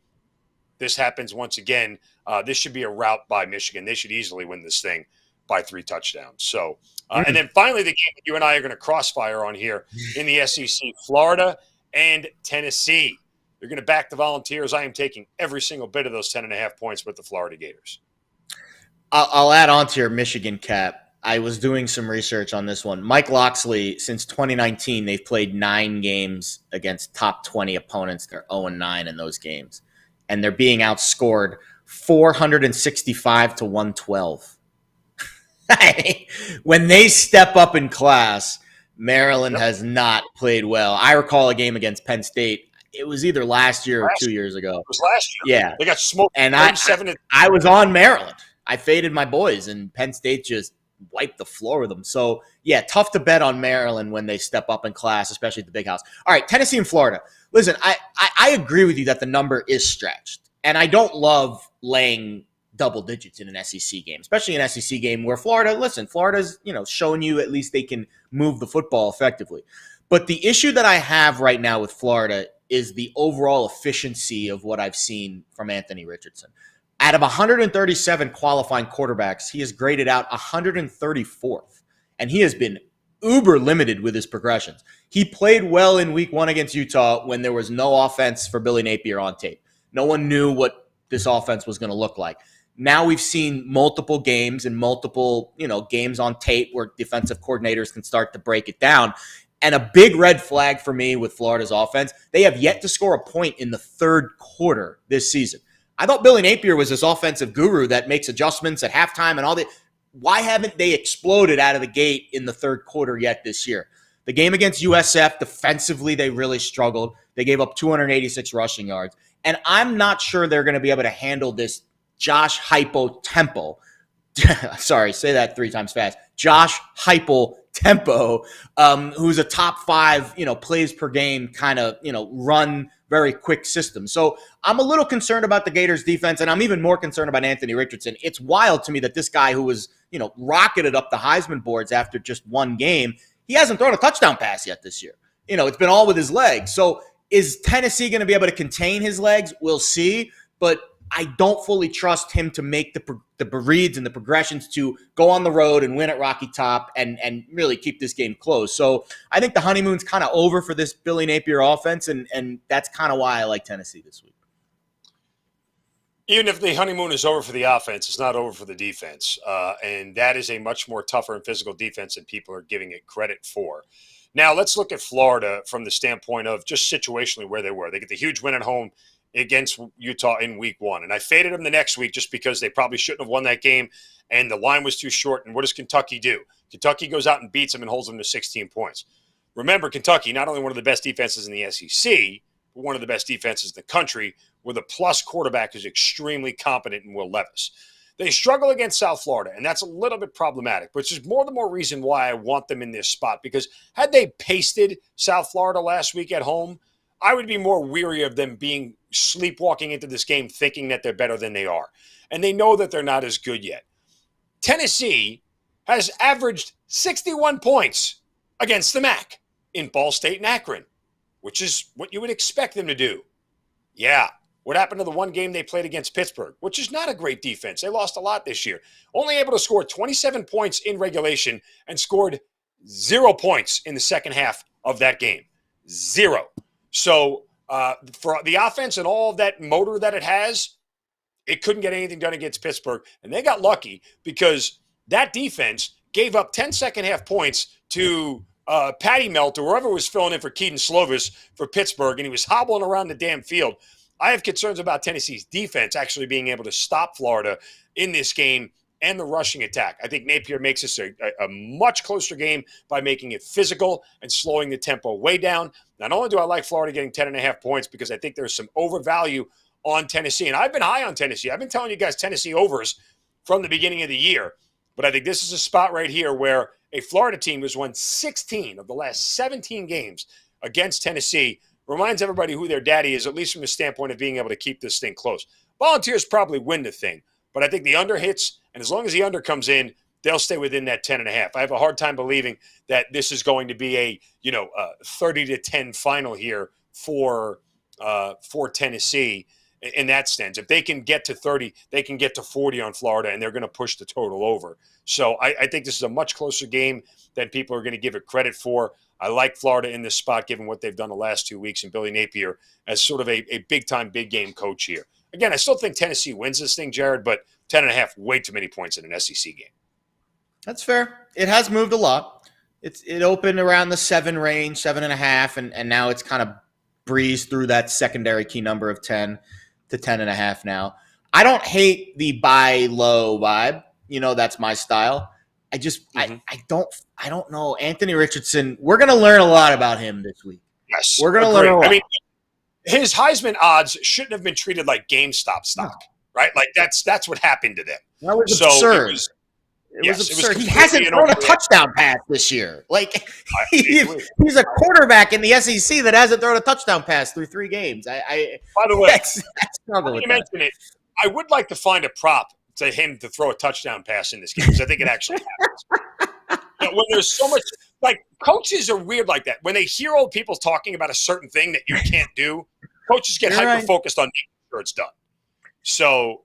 This happens once again. This should be a rout by Michigan. They should easily win this thing by 3 touchdowns. So, and then finally, the game that you and I are going to crossfire on here in the SEC, Florida and Tennessee. You're going to back the Volunteers. I am taking every single bit of those 10.5 points with the Florida Gators. I'll add on to your Michigan cap. I was doing some research on this one. Mike Locksley, since 2019, they've played 9 games against top 20 opponents. They're 0-9 in those games. And they're being outscored 465 to 112. When they step up in class, Maryland has not played well. I recall a game against Penn State. It was either last year or 2 years ago. It was last year. Yeah. They got smoked. And I was on Maryland. I faded my boys, and Penn State just wiped the floor with them. So, yeah, tough to bet on Maryland when they step up in class, especially at the big house. All right, Tennessee and Florida. Listen, I agree with you that the number is stretched, and I don't love laying double digits in an SEC game, especially an SEC game where Florida's, showing you at least they can move the football effectively. But the issue that I have right now with Florida is the overall efficiency of what I've seen from Anthony Richardson. Out of 137 qualifying quarterbacks, he has graded out 134th, and he has been uber limited with his progressions. He played well in week 1 against Utah when there was no offense for Billy Napier on tape. No one knew what this offense was going to look like. Now we've seen multiple games and multiple, games on tape where defensive coordinators can start to break it down. And a big red flag for me with Florida's offense, they have yet to score a point in the 3rd quarter this season. I thought Billy Napier was this offensive guru that makes adjustments at halftime and all that. Why haven't they exploded out of the gate in the 3rd quarter yet this year? The game against USF, defensively, they really struggled. They gave up 286 rushing yards. And I'm not sure they're going to be able to handle this Josh Heupel Tempo. Sorry, say that 3 times fast. Josh Heupel Tempo, who's a top 5, plays per game kind of, run very quick system. So I'm a little concerned about the Gators defense, and I'm even more concerned about Anthony Richardson. It's wild to me that this guy who was, rocketed up the Heisman boards after just one game, he hasn't thrown a touchdown pass yet this year. It's been all with his legs. So is Tennessee going to be able to contain his legs? We'll see. But I don't fully trust him to make the reads and the progressions to go on the road and win at Rocky Top and really keep this game close. So I think the honeymoon's kind of over for this Billy Napier offense, and that's kind of why I like Tennessee this week. Even if the honeymoon is over for the offense, it's not over for the defense. And that is a much more tougher and physical defense than people are giving it credit for. Now, let's look at Florida from the standpoint of just situationally where they were. They get the huge win at home against Utah in week 1. And I faded them the next week just because they probably shouldn't have won that game and the line was too short. And what does Kentucky do? Kentucky goes out and beats them and holds them to 16 points. Remember, Kentucky, not only one of the best defenses in the SEC, but one of the best defenses in the country with a plus quarterback who's extremely competent in Will Levis. They struggle against South Florida, and that's a little bit problematic, which is more the more reason why I want them in this spot, because had they pasted South Florida last week at home, I would be more weary of them being sleepwalking into this game thinking that they're better than they are. And they know that they're not as good yet. Tennessee has averaged 61 points against the MAC in Ball State and Akron, which is what you would expect them to do. Yeah. What happened to the one game they played against Pittsburgh, which is not a great defense? They lost a lot this year. Only able to score 27 points in regulation and scored 0 points in the second half of that game. 0. So for the offense and all of that motor that it has, it couldn't get anything done against Pittsburgh. And they got lucky because that defense gave up 10 second half points to Patty Melt or whoever was filling in for Keaton Slovis for Pittsburgh, and he was hobbling around the damn field. I have concerns about Tennessee's defense actually being able to stop Florida in this game and the rushing attack. I think Napier makes this a much closer game by making it physical and slowing the tempo way down. Not only do I like Florida getting 10.5 points because I think there's some overvalue on Tennessee, and I've been high on Tennessee. I've been telling you guys Tennessee overs from the beginning of the year, but I think this is a spot right here where a Florida team has won 16 of the last 17 games against Tennessee. Reminds everybody who their daddy is, at least from the standpoint of being able to keep this thing close. Volunteers probably win the thing, but I think the under hits, and as long as the under comes in, they'll stay within that 10.5. I have a hard time believing that this is going to be a 30-10 final here for Tennessee in that sense. If they can get to 30, they can get to 40 on Florida, and they're going to push the total over. So I think this is a much closer game than people are going to give it credit for. I like Florida in this spot, given what they've done the last 2 weeks, and Billy Napier as sort of a big-time, big-game coach here. Again, I still think Tennessee wins this thing, Jared, but 10.5, way too many points in an SEC game. That's fair. It has moved a lot. It opened around the 7 range, 7.5, and now it's kind of breezed through that secondary key number of 10 to 10.5 now. I don't hate the buy low vibe. That's my style. I just I don't know. Anthony Richardson, we're going to learn a lot about him this week. Yes. We're going to learn a lot. I mean, his Heisman odds shouldn't have been treated like GameStop stock, right? Like that's what happened to them. That was absurd. It was absurd. He hasn't thrown a touchdown pass this year. Like he's a quarterback in the SEC that hasn't thrown a touchdown pass through 3 games. By the way, you mention it, I would like to find a prop to him to throw a touchdown pass in this game because I think it actually happens. When there's so much, like, coaches are weird like that. When they hear old people talking about a certain thing that you can't do, coaches get hyper-focused on making sure it's done. So,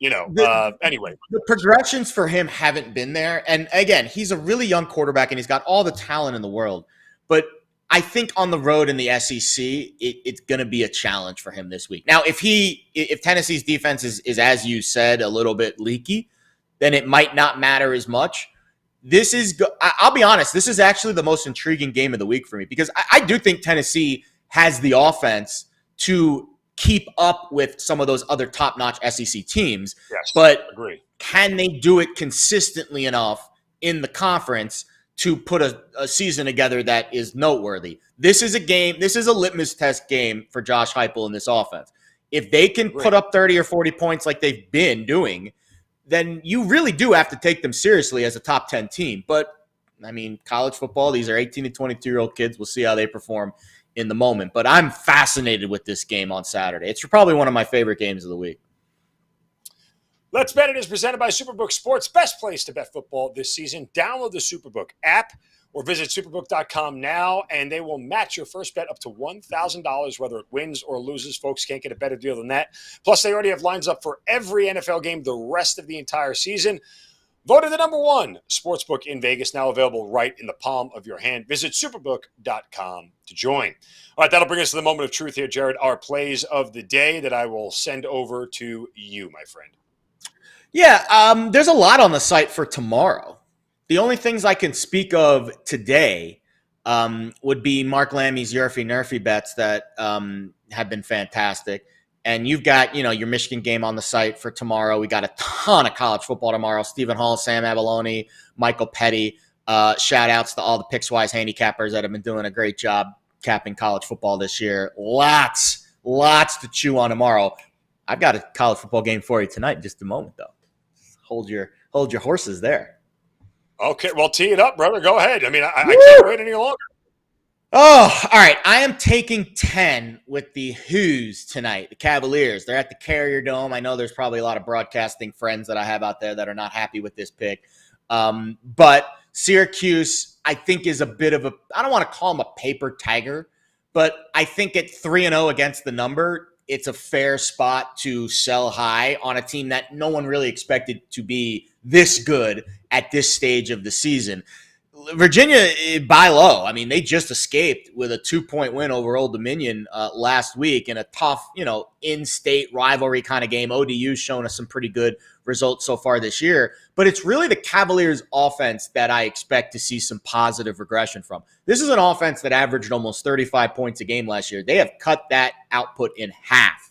anyway. The progressions for him haven't been there. And, again, he's a really young quarterback, and he's got all the talent in the world. But I think on the road in the SEC, it's going to be a challenge for him this week. Now, if Tennessee's defense is, as you said, a little bit leaky, then it might not matter as much. I'll be honest, this is actually the most intriguing game of the week for me because I do think Tennessee has the offense to keep up with some of those other top-notch SEC teams. Yes, but agree. Can they do it consistently enough in the conference to put a season together that is noteworthy? This is a litmus test game for Josh Heupel in this offense. If they can put up 30 or 40 points like they've been doing, then you really do have to take them seriously as a top 10 team. But, I mean, college football, these are 18 to 22-year-old kids. We'll see how they perform in the moment. But I'm fascinated with this game on Saturday. It's probably one of my favorite games of the week. Let's Bet It is presented by Superbook Sports. Best place to bet football this season. Download the Superbook app or visit superbook.com now, and they will match your first bet up to $1,000, whether it wins or loses. Folks can't get a better deal than that. Plus, they already have lines up for every NFL game the rest of the entire season. Voted the number one sportsbook in Vegas, now available right in the palm of your hand. Visit superbook.com to join. All right, that'll bring us to the moment of truth here, Jared. Our plays of the day that I will send over to you, my friend. Yeah, there's a lot on the site for tomorrow. The only things I can speak of today would be Mark Lammy's Yurfy Nerfy bets that have been fantastic. And you've got, your Michigan game on the site for tomorrow. We got a ton of college football tomorrow. Stephen Hall, Sam Abalone, Michael Petty. Shout outs to all the Pickswise handicappers that have been doing a great job capping college football this year. Lots to chew on tomorrow. I've got a college football game for you tonight in just a moment, though. Hold your horses there. Okay, well, tee it up, brother. Go ahead. I mean, I can't wait any longer. Oh, all right. I am taking 10 with the Who's tonight, the Cavaliers. They're at the Carrier Dome. I know there's probably a lot of broadcasting friends that I have out there that are not happy with this pick. But Syracuse, I think, is a bit of I don't want to call them a paper tiger, but I think at 3-0 against the number, it's a fair spot to sell high on a team that no one really expected to be this good at this stage of the season. Virginia, buy low. I mean, they just escaped with a 2-point win over Old Dominion last week in a tough, in-state rivalry kind of game. ODU's shown us some pretty good results so far this year, but it's really the Cavaliers' offense that I expect to see some positive regression from. This is an offense that averaged almost 35 points a game last year. They have cut that output in half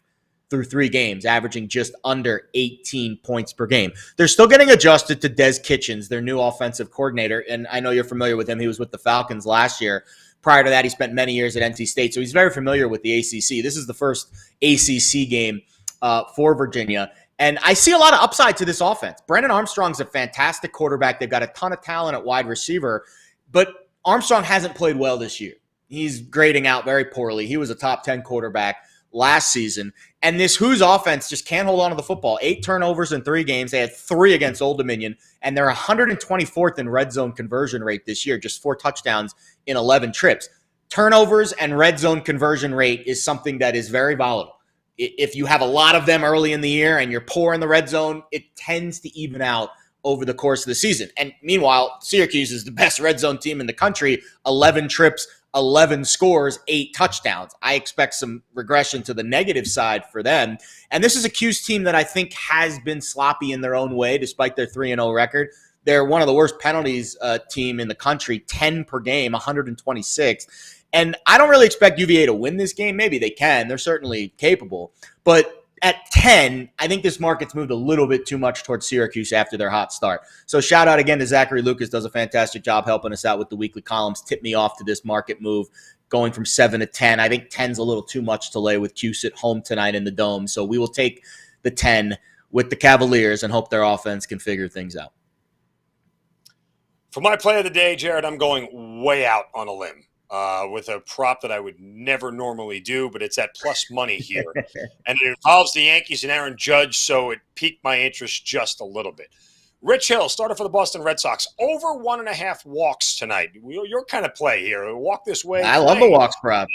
through 3 games, averaging just under 18 points per game. They're still getting adjusted to Des Kitchens, their new offensive coordinator, and I know you're familiar with him. He was with the Falcons last year. Prior to that, he spent many years at NC State, so he's very familiar with the ACC. This is the first ACC game for Virginia, and I see a lot of upside to this offense. Brennan Armstrong's a fantastic quarterback. They've got a ton of talent at wide receiver, but Armstrong hasn't played well this year. He's grading out very poorly. He was a top 10 quarterback last season. And this Who's offense just can't hold on to the football. 8 turnovers in 3 games. They had 3 against Old Dominion, and they're 124th in red zone conversion rate this year, just 4 touchdowns in 11 trips. Turnovers and red zone conversion rate is something that is very volatile. If you have a lot of them early in the year and you're poor in the red zone, it tends to even out over the course of the season. And meanwhile, Syracuse is the best red zone team in the country. 11 trips, 11 scores, 8 touchdowns. I expect some regression to the negative side for them. And this is a Q's team that I think has been sloppy in their own way, despite their 3-0 record. They're one of the worst penalties team in the country, 10 per game, 126. And I don't really expect UVA to win this game. Maybe they can. They're certainly capable. But at 10, I think this market's moved a little bit too much towards Syracuse after their hot start. So shout out again to Zachary Lucas, does a fantastic job helping us out with the weekly columns. Tip me off to this market move going from 7 to 10. I think 10's a little too much to lay with Cuse at home tonight in the Dome. So we will take the 10 with the Cavaliers and hope their offense can figure things out. For my play of the day, Jared, I'm going way out on a limb. With a prop that I would never normally do, but it's at plus money here. And it involves the Yankees and Aaron Judge, so it piqued my interest just a little bit. Rich Hill, starter for the Boston Red Sox, over 1.5 walks tonight. Your kind of play here. Walk this way. I love the walks prop.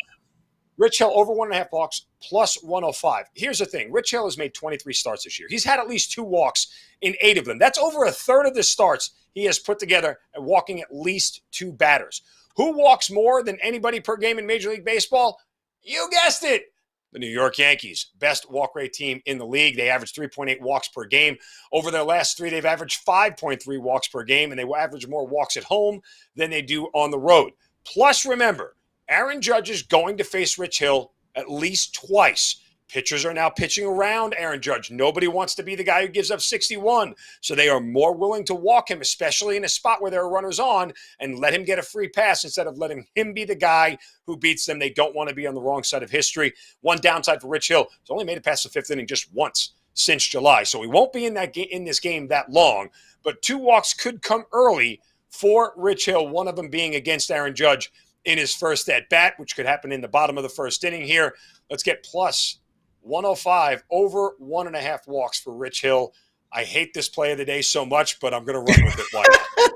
Rich Hill, over 1.5 walks, plus 105. Here's the thing. Rich Hill has made 23 starts this year. He's had at least 2 walks in 8 of them. That's over a third of the starts he has put together and walking at least 2 batters. Who walks more than anybody per game in Major League Baseball? You guessed it. The New York Yankees, best walk rate team in the league. They average 3.8 walks per game. Over their last 3, they've averaged 5.3 walks per game, and they average more walks at home than they do on the road. Plus, remember, Aaron Judge is going to face Rich Hill at least twice. Pitchers are now pitching around Aaron Judge. Nobody wants to be the guy who gives up 61. So they are more willing to walk him, especially in a spot where there are runners on, and let him get a free pass instead of letting him be the guy who beats them. They don't want to be on the wrong side of history. One downside for Rich Hill, he's only made it past the 5th inning just once since July. So he won't be in this game that long. But 2 walks could come early for Rich Hill, one of them being against Aaron Judge in his first at bat, which could happen in the bottom of the first inning here. Let's get plus 105, over 1.5 walks for Rich Hill. I hate this play of the day so much, but I'm going to run with it. Why not?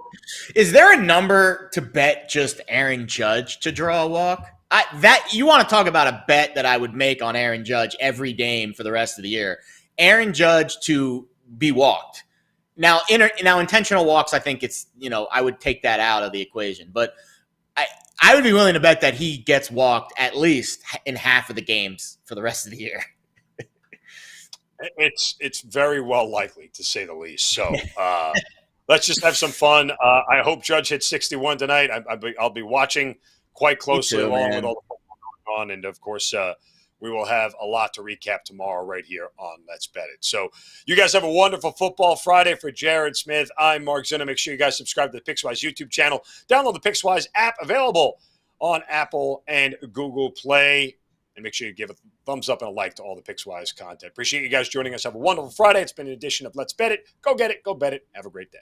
Is there a number to bet just Aaron Judge to draw a walk? You want to talk about a bet that I would make on Aaron Judge every game for the rest of the year. Aaron Judge to be walked. Now intentional walks, I think it's, I would take that out of the equation. But I would be willing to bet that he gets walked at least in half of the games for the rest of the year. It's very well likely, to say the least. So let's just have some fun. I hope Judge hits 61 tonight. I'll be watching quite closely along with all the football going on. And, of course, we will have a lot to recap tomorrow right here on Let's Bet It. So you guys have a wonderful Football Friday. For Jared Smith, I'm Mark Zinna. Make sure you guys subscribe to the Pickswise YouTube channel. Download the Pickswise app, available on Apple and Google Play. And make sure you give a thumbs up and a like to all the Pickswise content. Appreciate you guys joining us. Have a wonderful Friday. It's been an edition of Let's Bet It. Go get it. Go bet it. Have a great day.